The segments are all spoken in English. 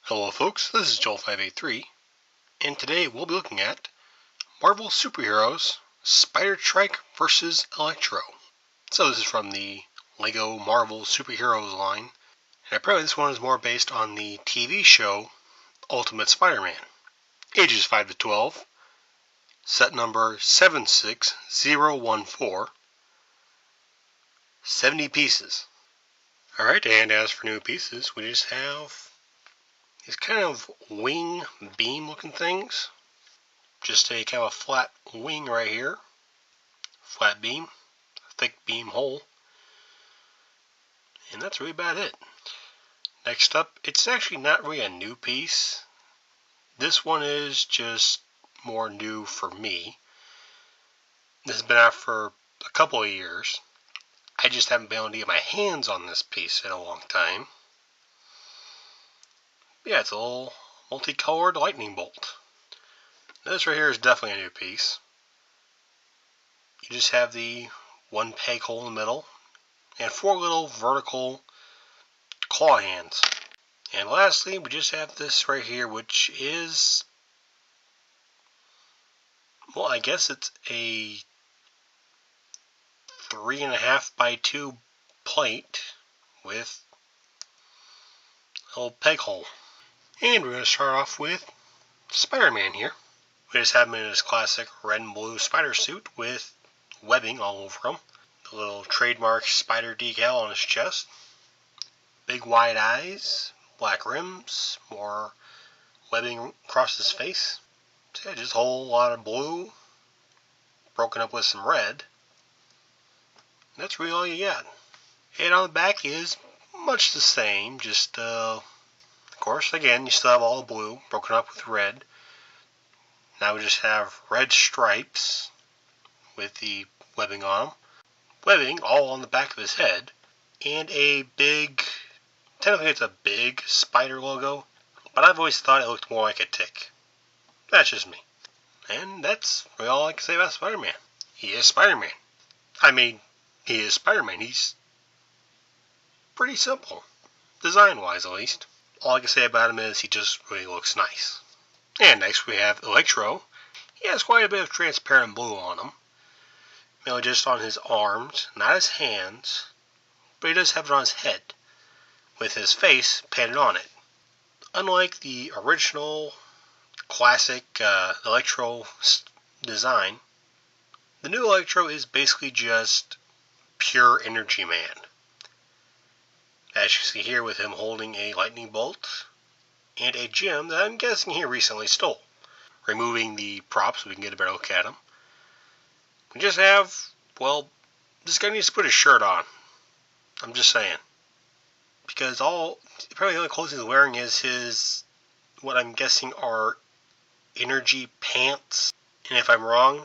Hello folks, this is Joel583, and today we'll be looking at Marvel Superheroes Spider-Trike vs. Electro. So this is from the LEGO Marvel Superheroes line, and apparently this one is more based on the TV show Ultimate Spider-Man. Ages 5 to 12, set number 76014, 70 pieces. Alright, and as for new pieces, we just have these kind of wing beam looking things. Just a kind of a flat wing right here. Flat beam. Thick beam hole. And that's really about it. Next up, it's actually not really a new piece. This one is just more new for me. This has been out for a couple of years. I just haven't been able to get my hands on this piece in a long time. Yeah, it's a little multicolored lightning bolt. Now this right here is definitely a new piece. You just have the one peg hole in the middle and four little vertical claw hands. And lastly, we just have this right here, which is, well, I guess it's a 3.5 by 2 plate with a little peg hole. And we're going to start off with Spider-Man here. We just have him in his classic red and blue spider suit with webbing all over him. The little trademark spider decal on his chest. Big wide eyes, black rims, more webbing across his face. So yeah, just a whole lot of blue, broken up with some red. And that's really all you got. And on the back is much the same, just of course, again, you still have all the blue broken up with red. Now we just have red stripes with the webbing on them. Webbing all on the back of his head. And a big, technically it's a big spider logo, but I've always thought it looked more like a tick. That's just me. And that's really all I can say about Spider-Man. He is Spider-Man. I mean, he is Spider-Man. He's pretty simple, design-wise at least. All I can say about him is he just really looks nice. And next we have Electro. He has quite a bit of transparent blue on him. Mainly just on his arms, not his hands. But he does have it on his head, with his face painted on it. Unlike the original classic Electro design, the new Electro is basically just pure energy man. As you see here with him holding a lightning bolt and a gem that I'm guessing he recently stole. Removing the props so we can get a better look at him. We just have, well, this guy needs to put his shirt on. I'm just saying. Because probably the only clothes he's wearing is his, what I'm guessing are energy pants. And if I'm wrong,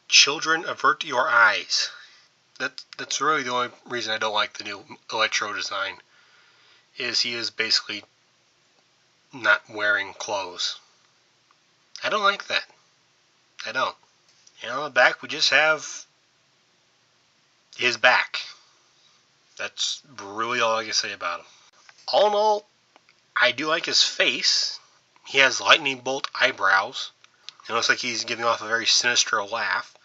children avert your eyes. That's really the only reason I don't like the new Electro design, is he is basically not wearing clothes. I don't like that. I don't. And on the back we just have his back. That's really all I can say about him. All in all, I do like his face. He has lightning bolt eyebrows. It looks like he's giving off a very sinister laugh.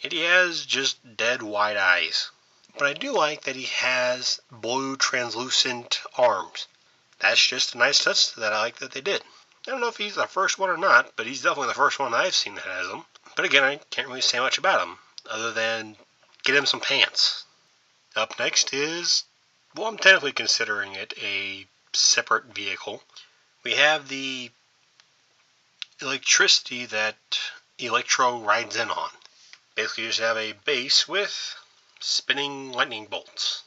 And he has just dead white eyes. But I do like that he has blue translucent arms. That's just a nice touch that I like that they did. I don't know if he's the first one or not, but he's definitely the first one I've seen that has them. But again, I can't really say much about him, other than get him some pants. Up next is, well, I'm technically considering it a separate vehicle. We have the electricity that Electro rides in on. Basically, you just have a base with spinning lightning bolts,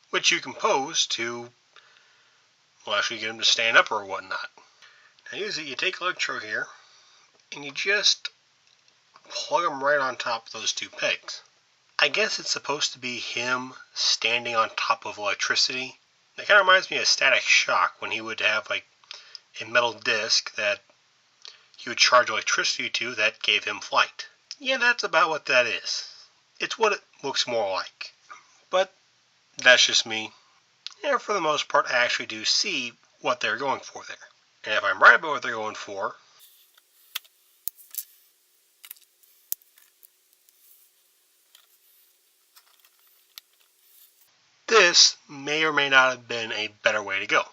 which you can pose to, well, actually get him to stand up or whatnot. Now, usually you take Electro here, and you just plug him right on top of those two pegs. I guess it's supposed to be him standing on top of electricity. That kind of reminds me of Static Shock, when he would have like a metal disc that he would charge electricity to that gave him flight. Yeah, that's about what that is. It's what it looks more like. But that's just me. And for the most part, I actually do see what they're going for there. And if I'm right about what they're going for, this may or may not have been a better way to go.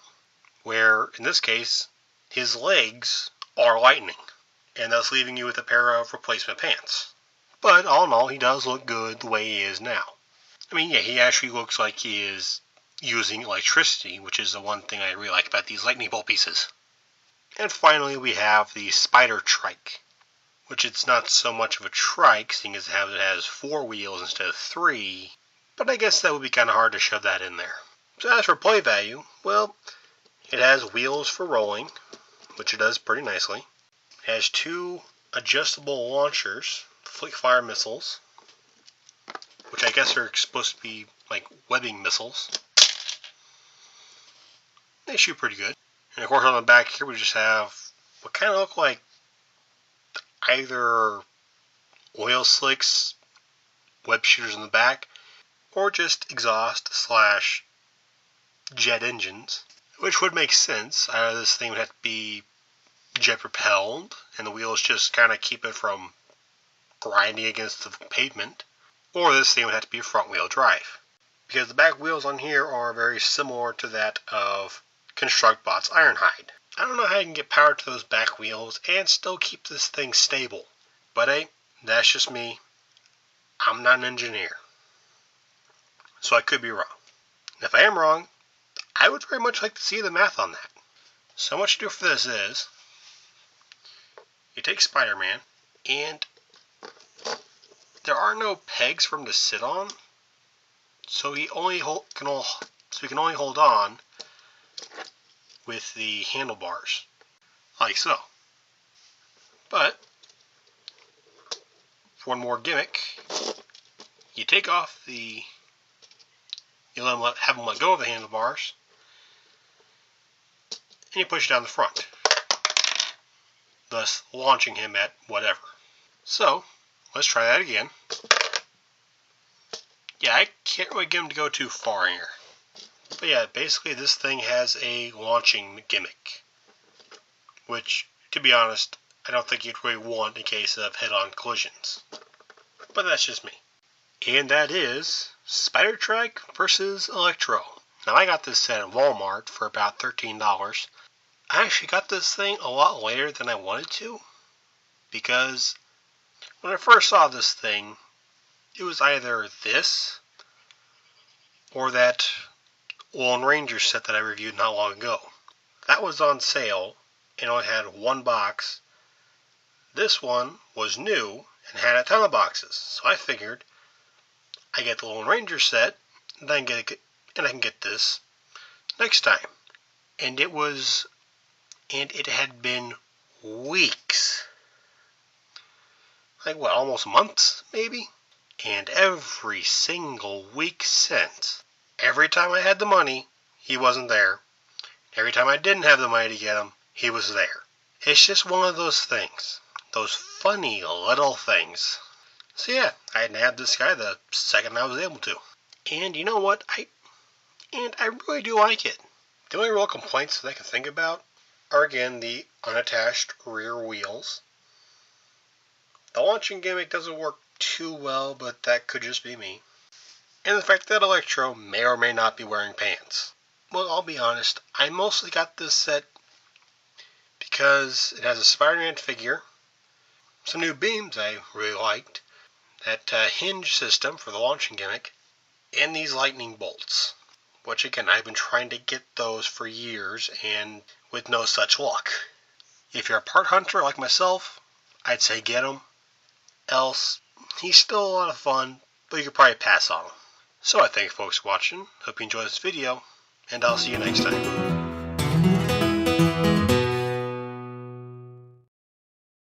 Where, in this case, his legs are lightning, and thus leaving you with a pair of replacement pants. But all in all, he does look good the way he is now. I mean, yeah, he actually looks like he is using electricity, which is the one thing I really like about these lightning bolt pieces. And finally, we have the Spider Trike, which it's not so much of a trike, seeing as it has 4 wheels instead of 3, but I guess that would be kind of hard to shove that in there. So as for play value, well, it has wheels for rolling, which it does pretty nicely. It has 2 adjustable launchers, flick fire missiles, which I guess are supposed to be like webbing missiles. They shoot pretty good. And of course on the back here we just have what kind of look like either oil slicks, web shooters in the back, or just exhaust / jet engines, which would make sense. Either this thing would have to be jet propelled, and the wheels just kind of keep it from grinding against the pavement, or this thing would have to be front wheel drive, because the back wheels on here are very similar to that of Constructbot's Ironhide. I don't know how you can get power to those back wheels and still keep this thing stable, but hey, that's just me. I'm not an engineer, so I could be wrong. And if I am wrong, I would very much like to see the math on that. So what you do for this is, you take Spider-Man, and there are no pegs for him to sit on, so he can only hold on with the handlebars, like so. But for one more gimmick, you take off you have him let go of the handlebars, and you push it down the front, thus launching him at whatever. So let's try that again. Yeah, I can't really get him to go too far here. But yeah, basically this thing has a launching gimmick, which, to be honest, I don't think you'd really want in case of head-on collisions. But that's just me. And that is Spider Trike versus Electro. Now I got this set at Walmart for about $13. I actually got this thing a lot later than I wanted to, because when I first saw this thing, it was either this or that Lone Ranger set that I reviewed not long ago. That was on sale and only had 1 box. This one was new and had a ton of boxes, so I figured I get the Lone Ranger set and I can get this next time. And it had been weeks, like what, almost months maybe? And every single week since, every time I had the money, he wasn't there. Every time I didn't have the money to get him, he was there. It's just one of those things. Those funny little things. So yeah, I nabbed this guy the second I was able to. And you know what? I really do like it. The only real complaints that I can think about are again the unattached rear wheels. The launching gimmick doesn't work too well, but that could just be me. And the fact that Electro may or may not be wearing pants. Well, I'll be honest, I mostly got this set because it has a Spider-Man figure, some new beams I really liked, that hinge system for the launching gimmick, and these lightning bolts, which again, I've been trying to get those for years and with no such luck. If you're a part hunter like myself, I'd say get him. Else, he's still a lot of fun, but you could probably pass on him. So I thank you folks for watching, hope you enjoyed this video, and I'll see you next time.